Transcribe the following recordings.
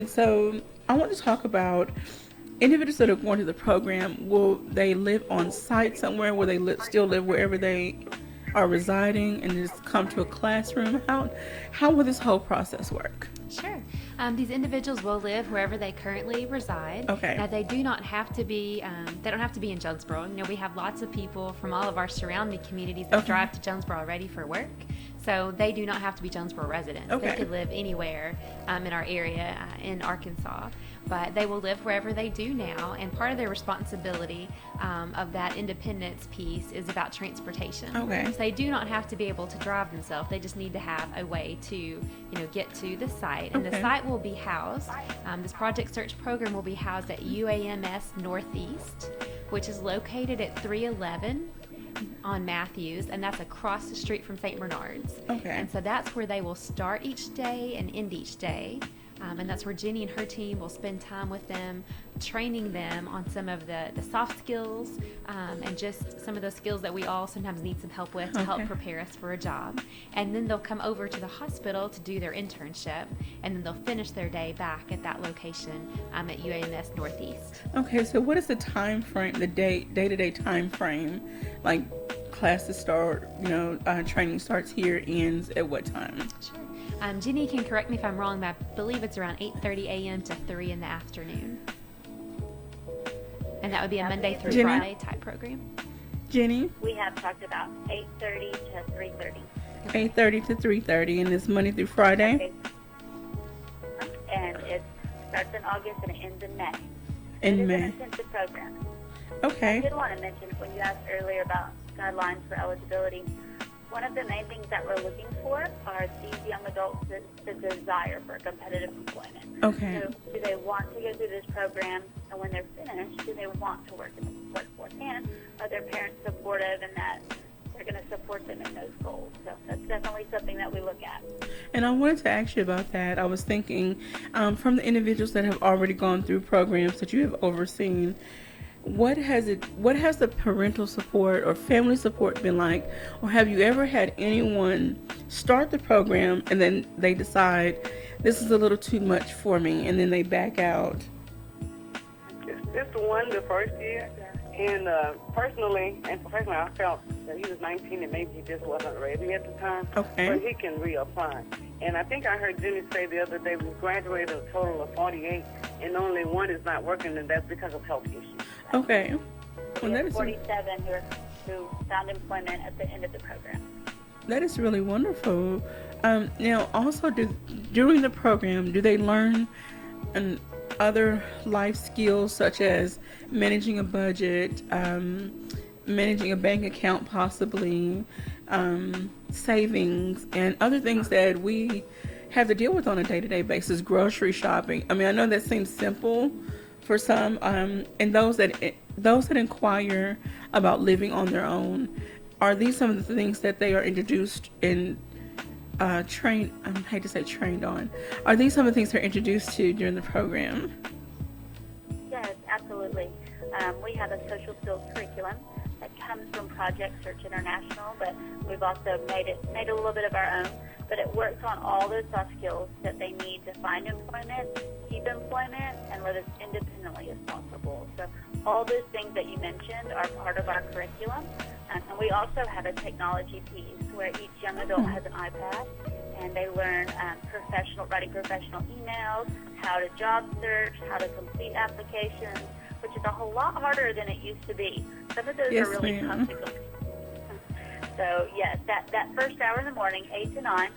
So I want to talk about individuals that are going to the program. Will they live on site somewhere? Will they still live wherever they are residing and just come to a classroom? How will this whole process work? Sure. These individuals will live wherever they currently reside. Okay. Now, they do not have to be. They don't have to be in Jonesboro. We have lots of people from all of our surrounding communities that Okay. drive to Jonesboro already for work. So they do not have to be Jonesboro residents. They Okay. could live anywhere in our area in Arkansas, but they will live wherever they do now. And part of their responsibility of that independence piece is about transportation. Okay. So they do not have to be able to drive themselves. They just need to have a way to, get to the site. And the Okay. site will be housed. This Project Search program will be housed at UAMS Northeast, which is located at 311 on Matthews, and that's across the street from St. Bernard's. Okay. And so that's where they will start each day and end each day. And that's where Jenny and her team will spend time with them, training them on some of the soft skills and just some of those skills that we all sometimes need some help with to help Okay. prepare us for a job. And then they'll come over to the hospital to do their internship, and then they'll finish their day back at that location at UAMS Northeast. Okay. So what is the time frame? The day-to-day time frame, like classes start. Training starts here, ends at what time? Sure. Jenny can correct me if I'm wrong, but I believe it's around 8:30 a.m. to 3 in the afternoon. And that would be a Monday through Jenny? Friday type program. Jenny, We have talked about 8:30 to 3:30. 8:30 to 3:30, and it's Monday through Friday. Okay. And it starts in August and it ends in May. In It is May. an intensive program. I Okay. did want to mention when you asked earlier about guidelines for eligibility, one of the main things that we're looking for are these young adults the desire for competitive employment. Okay. So do they want to go through this program, and when they're finished, do they want to work in the workforce? And are their parents supportive in that they're going to support them in those goals? So that's definitely something that we look at. And I wanted to ask you about that. I was thinking, from the individuals that have already gone through programs that you have overseen, what has the parental support or family support been like? Or have you ever had anyone start the program and then they decide this is a little too much for me and then they back out? It's the one the first year, and personally and professionally, I felt that he was 19 and maybe he just wasn't ready at the time. Okay. But he can reapply. And I think I heard Jenny say the other day we graduated a total of 48, and only one is not working, and that's because of health issues. Okay. Well, We that have is 47 who found employment at the end of the program. really wonderful. Now, also, during the program, do they learn other life skills such as managing a budget, managing a bank account, possibly savings, and other things that we have to deal with on a day-to-day basis? Grocery shopping. I mean, I know that seems simple for some, and those that inquire about living on their own. Are these some of the things that they are introduced in? Trained, I hate to say trained on. Are these some of the things they're introduced to during the program? Yes, absolutely. We have a social skills curriculum that comes from Project Search International, but we've also made a little bit of our own. But it works on all those soft skills that they need to find employment, keep employment, and live as independently as possible. So all those things that you mentioned are part of our curriculum. And we also have a technology piece where each young adult has an iPad, and they learn writing professional emails, how to job search, how to complete applications, which is a whole lot harder than it used to be. Some of those Yes, are really ma'am. tough to complete. So yes, that first hour in the morning, 8 to 9,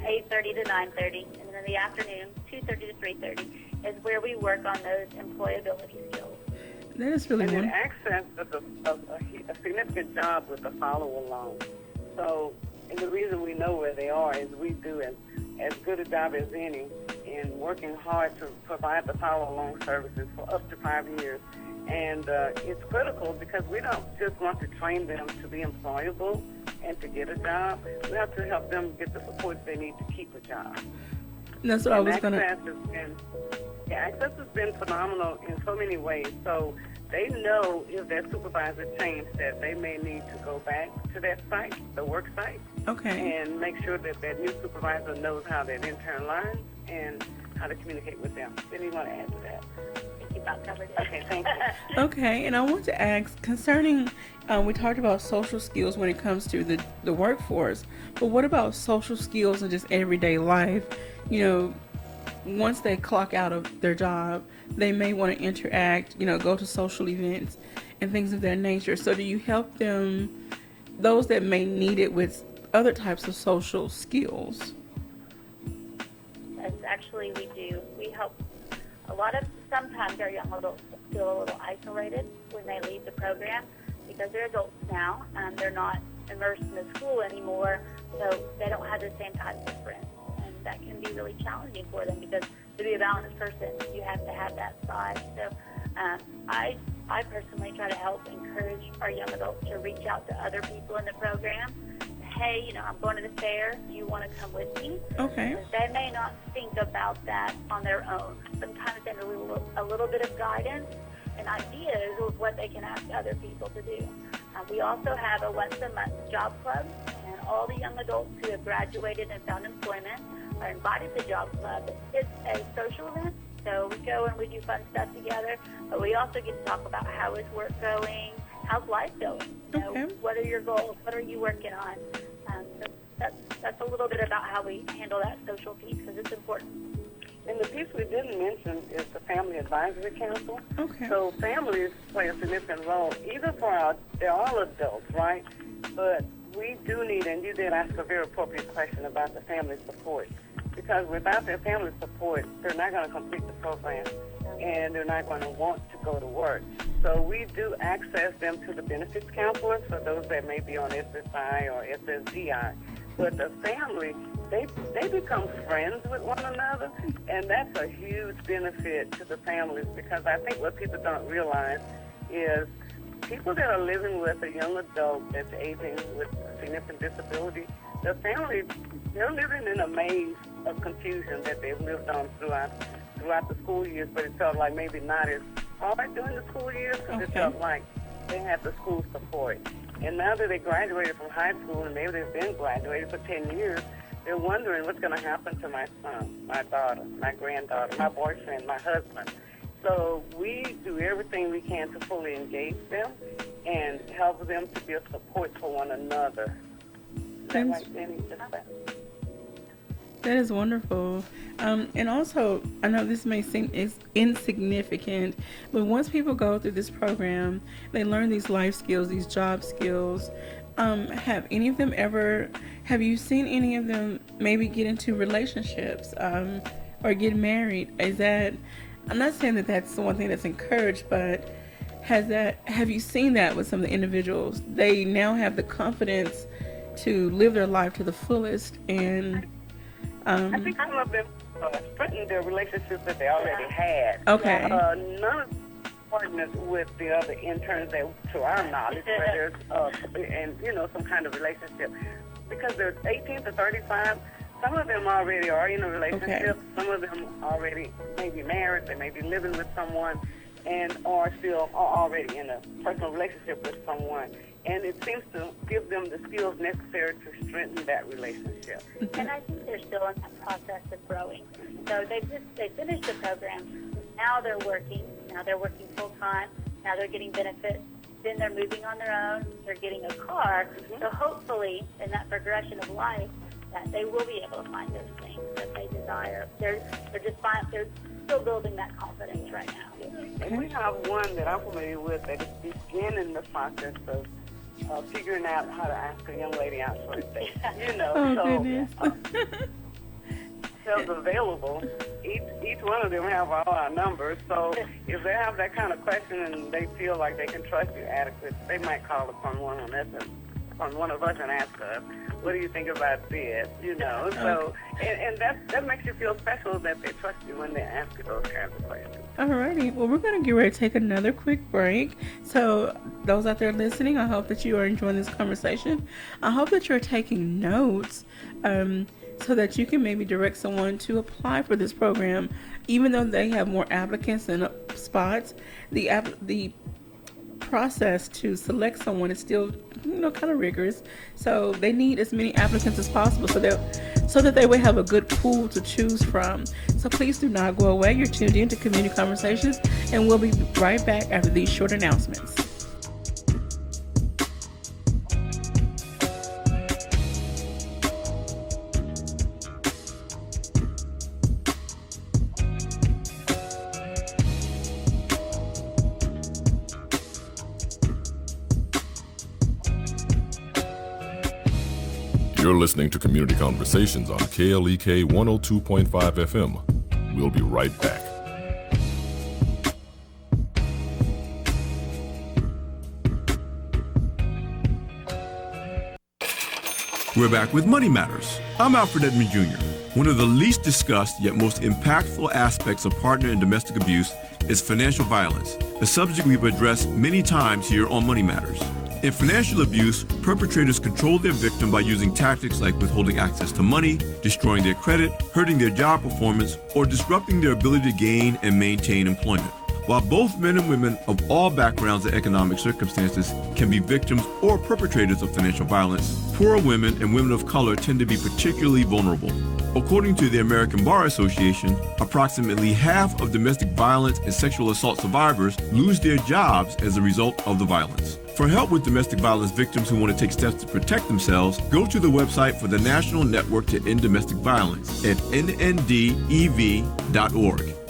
8:30 to 9:30, and then in the afternoon, 2:30 to 3:30, is where we work on those employability skills. That is really And then wonderful. access to a significant job with a follow-along. So, and the reason we know where they are is we do as good a job as any in working hard to provide the follow-along services for up to 5 years. And it's critical because we don't just want to train them to be employable and to get a job. We have to help them get the support they need to keep a job. That's what I was access gonna. access has been phenomenal in so many ways. So they know if their supervisor changed that they may need to go back to that site, the work site, Okay. and make sure that that new supervisor knows how that intern learns and how to communicate with them. Then you want to add to that? I think you about covered it. Okay, thank you. Okay, and I want to ask concerning, we talked about social skills when it comes to the workforce, but what about social skills in just everyday life? You know, once they clock out of their job, they may want to interact, go to social events and things of that nature. So do you help them, those that may need it, with other types of social skills? Yes, actually we do. We help sometimes our young adults feel a little isolated when they leave the program because they're adults now. They're not immersed in the school anymore, so they don't have the same types of friends. And that can be really challenging for them because to be a balanced person, you have to have that side. So I personally try to help encourage our young adults to reach out to other people in the program. Hey, I'm going to the fair. Do you want to come with me? Okay. They may not think about that on their own. Sometimes they need a little bit of guidance and ideas of what they can ask other people to do. We also have a once-a-month job club, and all the young adults who have graduated and found employment are invited to job club. It's a social event, so we go and we do fun stuff together, but we also get to talk about how is work going, how's life going, Okay. What are your goals, what are you working on. So that's a little bit about how we handle that social piece because it's important. And the piece we didn't mention is the Family Advisory Council. Okay. So families play a significant role, even for they're all adults, right? But we do need, and you did ask a very appropriate question about the family support, because without their family support, they're not going to complete the program, and they're not going to want to go to work. So we do access them to the benefits counselors for those that may be on SSI or SSDI. But the family, they become friends with one another, and that's a huge benefit to the families, because I think what people don't realize is people that are living with a young adult that's aging with a significant disability, the family, they're living in a maze of confusion that they've lived on throughout the school years, but it felt like maybe not as hard during the school years because it felt like they had the school support. And now that they graduated from high school, and maybe they've been graduated for 10 years, they're wondering what's going to happen to my son, my daughter, my granddaughter, my boyfriend, my husband. So we do everything we can to fully engage them and help them to be a support for one another. Is that right, Jenny? That is wonderful. And also, I know this may seem insignificant, but once people go through this program, they learn these life skills, these job skills. Have you seen any of them maybe get into relationships or get married? I'm not saying that that's the one thing that's encouraged, but have you seen that with some of the individuals? They now have the confidence to live their life to the fullest, and I think some of them strengthened their relationships that they already had. Okay. None of partners with the other interns that, to our knowledge, where there's some kind of relationship, because they're 18 to 35. Some of them already are in a relationship. Okay. Some of them already may be married. They may be living with someone, and are already in a personal relationship with someone. And it seems to give them the skills necessary to strengthen that relationship. And I think they're still in that process of growing. So they finished the program. Now they're working. Now they're working full time. Now they're getting benefits. Then they're moving on their own. They're getting a car. Mm-hmm. So hopefully, in that progression of life, that they will be able to find those things that they desire. They're still building that confidence right now. And we have one that I'm familiar with that is beginning the process of figuring out how to ask a young lady out for a date. Goodness. Themselves available. Each one of them have all our numbers. So if they have that kind of question and they feel like they can trust you adequate, they might call upon one of us and ask us, what do you think about this? So and that makes you feel special that they trust you when they ask you those kinds of questions. Alrighty, well, we're going to get ready to take another quick break. So those out there listening, I hope that you are enjoying this conversation. I hope that you're taking notes so that you can maybe direct someone to apply for this program. Even though they have more applicants than spots, the process to select someone is still, kind of rigorous. So they need as many applicants as possible so that they will have a good pool to choose from. So please do not go away. You're tuned in to Community Conversations, and we'll be right back after these short announcements. You're listening to Community Conversations on KLEK 102.5 FM. We'll be right back. We're back with Money Matters. I'm Alfred Edmond Jr. One of the least discussed yet most impactful aspects of partner and domestic abuse is financial violence, a subject we've addressed many times here on Money Matters. In financial abuse, perpetrators control their victim by using tactics like withholding access to money, destroying their credit, hurting their job performance, or disrupting their ability to gain and maintain employment. While both men and women of all backgrounds and economic circumstances can be victims or perpetrators of financial violence, poor women and women of color tend to be particularly vulnerable. According to the American Bar Association, approximately half of domestic violence and sexual assault survivors lose their jobs as a result of the violence. For help with domestic violence victims who want to take steps to protect themselves, go to the website for the National Network to End Domestic Violence at nndev.org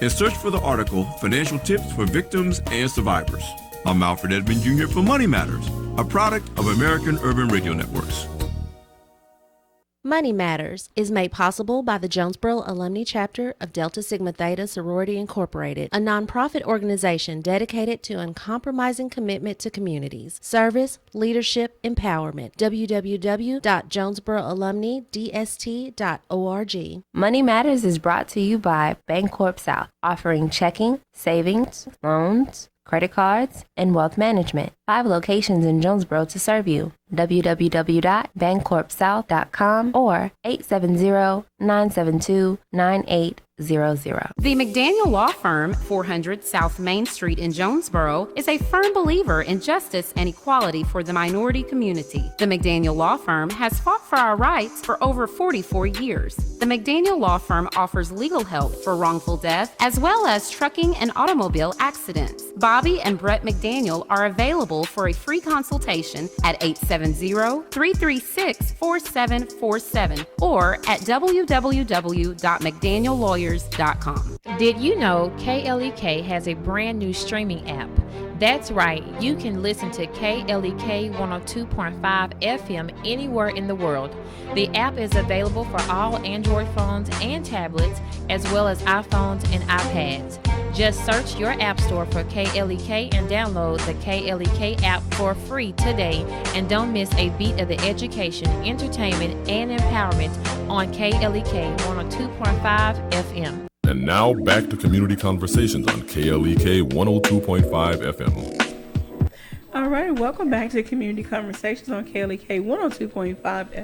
and search for the article, Financial Tips for Victims and Survivors. I'm Alfred Edmond Jr. for Money Matters, a product of American Urban Radio Networks. Money Matters is made possible by the Jonesboro Alumni Chapter of Delta Sigma Theta Sorority Incorporated, a nonprofit organization dedicated to uncompromising commitment to communities, service, leadership, empowerment. www.jonesboroalumnidst.org. Money Matters is brought to you by Bancorp South, offering checking, savings, loans, credit cards, and wealth management. 5 locations in Jonesboro to serve you. www.bancorpsouth.com or 870-972-9800. The McDaniel Law Firm, 400 South Main Street in Jonesboro, is a firm believer in justice and equality for the minority community. The McDaniel Law Firm has fought for our rights for over 44 years. The McDaniel Law Firm offers legal help for wrongful death as well as trucking and automobile accidents. Bobby and Brett McDaniel are available for a free consultation at 870-336-4747 or at www.mcdanielLawyers.com. Did you know KLEK has a brand new streaming app? That's right, you can listen to KLEK 102.5 FM anywhere in the world. The app is available for all Android phones and tablets, as well as iPhones and iPads. Just search your app store for KLEK and download the KLEK app for free today, and don't miss a beat of the education, entertainment, and empowerment on KLEK 102.5 FM. And now back to Community Conversations on KLEK 102.5 FM. All right, welcome back to Community Conversations on KLEK 102.5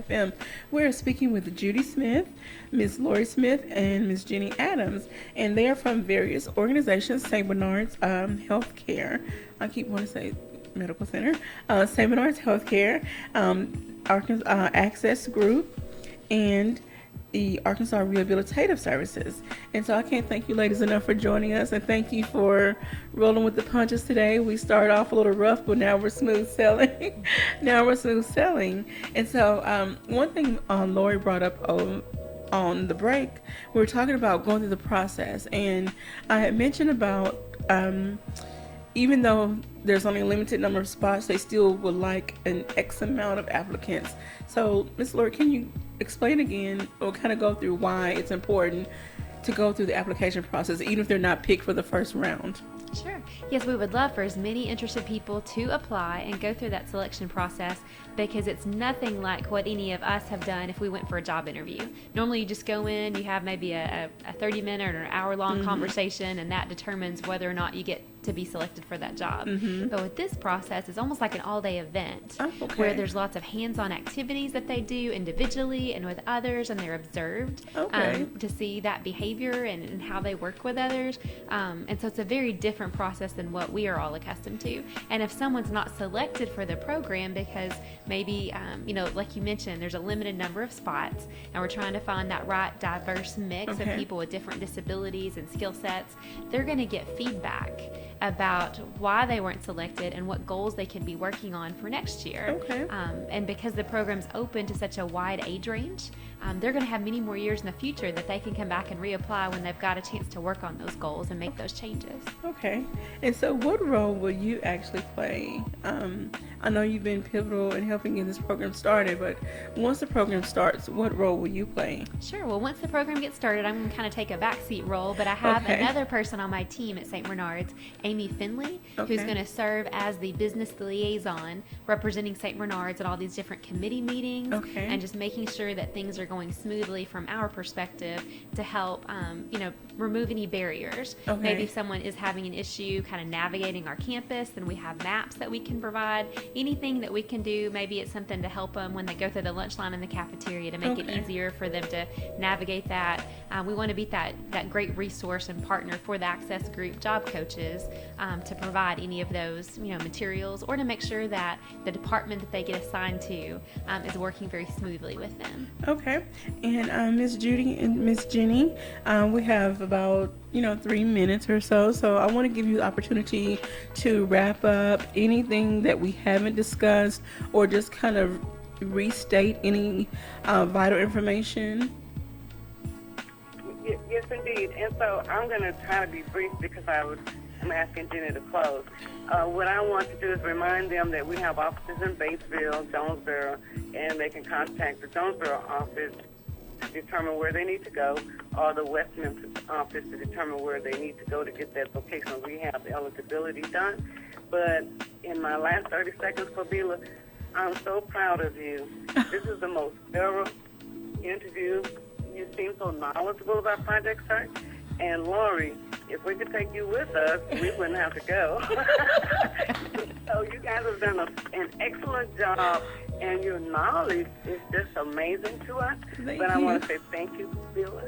FM. We're speaking with Judy Smith, Ms. Lori Smith, and Ms. Jenny Adams, and they are from various organizations, St. Bernard's Healthcare. I keep wanting to say Medical Center, St. Bernard's Healthcare, Arkansas Access Group, and the Arkansas Rehabilitative Services. And so I can't thank you ladies enough for joining us, and thank you for rolling with the punches today. We started off a little rough, but now we're smooth sailing. And so one thing Lori brought up on the break, we were talking about going through the process, and I had mentioned about even though there's only a limited number of spots, they still would like an X amount of applicants. So, Ms. Lori, can you explain again or kind of go through why it's important to go through the application process, even if they're not picked for the first round? Sure. Yes, we would love for as many interested people to apply and go through that selection process, because it's nothing like what any of us have done if we went for a job interview. Normally you just go in, you have maybe a 30-minute or an hour-long conversation, and that determines whether or not you get to be selected for that job. But with this process, it's almost like an all-day event where there's lots of hands-on activities that they do individually and with others, and they're observed to see that behavior behavior and how they work with others. And so it's a very different process than what we are all accustomed to. And if someone's not selected for the program because maybe, like you mentioned, there's a limited number of spots, and we're trying to find that right diverse mix of people with different disabilities and skill sets, they're going to get feedback about why they weren't selected and what goals they could be working on for next year. And because the program's open to such a wide age range, they're going to have many more years in the future that they can come back and reapply when they've got a chance to work on those goals and make those changes. Okay. And so what role will you actually play? I know you've been pivotal in helping get this program started, but once the program starts, what role will you play? Sure. Well, once the program gets started, I'm going to kind of take a backseat role, but I have another person on my team at St. Bernard's, Amy Finley, who's going to serve as the business liaison representing St. Bernard's at all these different committee meetings and just making sure that things are going smoothly from our perspective to help, remove any barriers. Maybe if someone is having an issue kind of navigating our campus, then we have maps that we can provide. Anything that we can do, maybe it's something to help them when they go through the lunch line in the cafeteria to make it easier for them to navigate that. We want to be that great resource and partner for the Access Group job coaches to provide any of those materials, or to make sure that the department that they get assigned to is working very smoothly with them. Okay. And Miss Judy and Miss Jenny, we have about 3 minutes or so. So I want to give you the opportunity to wrap up anything that we haven't discussed, or just kind of restate any vital information. Yes, indeed. And so I'm going to try to be brief because I'm asking Jenny to close. What I want to do is remind them that we have offices in Batesville, Jonesboro, and they can contact the Jonesboro office to determine where they need to go, or the West Memphis office to determine where they need to go to get that vocational rehab eligibility done. But in my last 30 seconds, Fabila, I'm so proud of you. This is the most thorough interview. You seem so knowledgeable about Project Search. And Lori, if we could take you with us, we wouldn't have to go. So you guys have done an excellent job, and your knowledge is just amazing to us. But I want to say thank you, Fabila.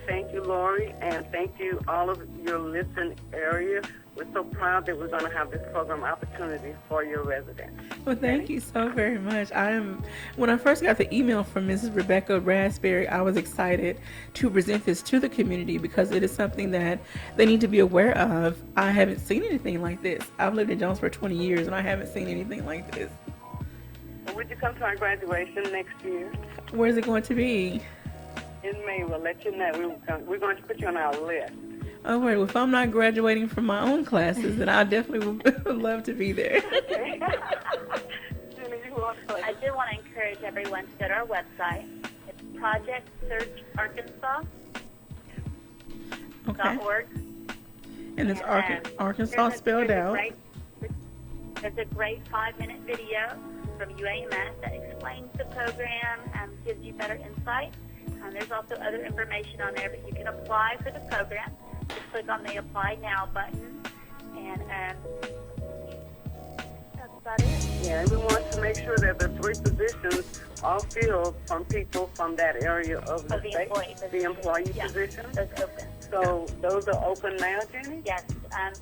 Thank you, Lori, and thank you all of your listen area. We're so proud that we're going to have this program opportunity for your residents. Well, thank you so very much. When I first got the email from Mrs. Rebecca Raspberry, I was excited to present this to the community because it is something that they need to be aware of. I haven't seen anything like this. I've lived in Jones for 20 years, and I haven't seen anything like this. Well, would you come to our graduation next year? Where's it going to be? In May. We'll let you know. We're going to put you on our list. Oh, well, if I'm not graduating from my own classes, then I definitely would love to be there. Okay. Jenny, you want to I do want to encourage everyone to go to our website. It's projectsearcharkansas.org. And it's Arkansas spelled out. There's a great 5-minute video from UAMS that explains the program and gives you better insight. There's also other information on there, but you can apply for the program. Just click on the Apply Now button, and that's about it. Yeah, and we want to make sure that the 3 positions are filled from people from that area of the state. The employee positions. Those open. So those are open now, Jenny? Yes,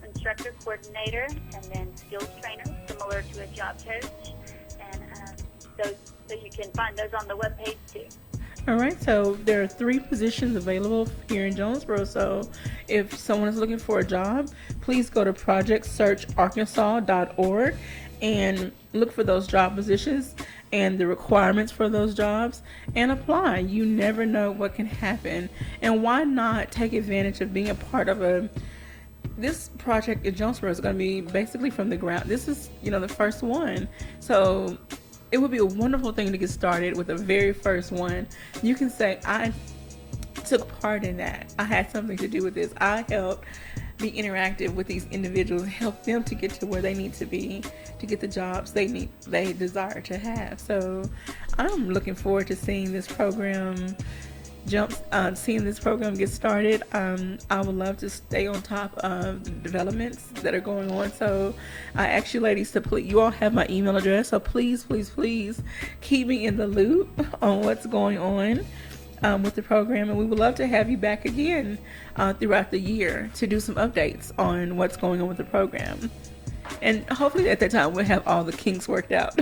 instructor coordinator, and then skills trainer, similar to a job coach, and so you can find those on the webpage too. All right, so there are 3 positions available here in Jonesboro. So if someone is looking for a job, please go to projectsearcharkansas.org and look for those job positions and the requirements for those jobs and apply. You never know what can happen. And why not take advantage of being a part of this project in Jonesboro is going to be basically from the ground. This is, the first one. So it would be a wonderful thing to get started with the very first one. You can say, I took part in that. I had something to do with this. I helped be interactive with these individuals, help them to get to where they need to be, to get the jobs they desire to have. So I'm looking forward to seeing this program seeing this program get started. I would love to stay on top of the developments that are going on. So I ask you ladies to please, you all have my email address, so please keep me in the loop on what's going on. with the program, and we would love to have you back again throughout the year to do some updates on what's going on with the program. And hopefully at that time we'll have all the kinks worked out.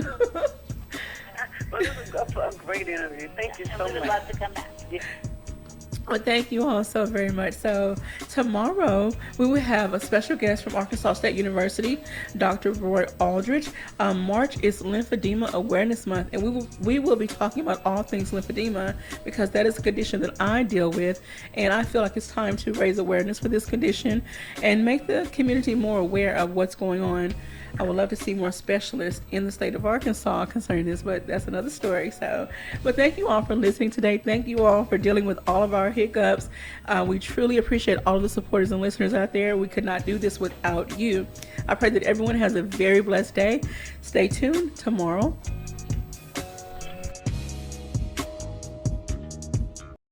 Well, this was a great interview. Thank you so much. We would love to come back. Yeah. Well, thank you all so very much. So tomorrow we will have a special guest from Arkansas State University, Dr. Roy Aldridge. March is Lymphedema Awareness Month, and we will be talking about all things lymphedema because that is a condition that I deal with, and I feel like it's time to raise awareness for this condition and make the community more aware of what's going on. I would love to see more specialists in the state of Arkansas concerning this, but that's another story. But thank you all for listening today. Thank you all for dealing with all of our hiccups. We truly appreciate all of the supporters and listeners out there. We could not do this without you. I pray that everyone has a very blessed day. Stay tuned tomorrow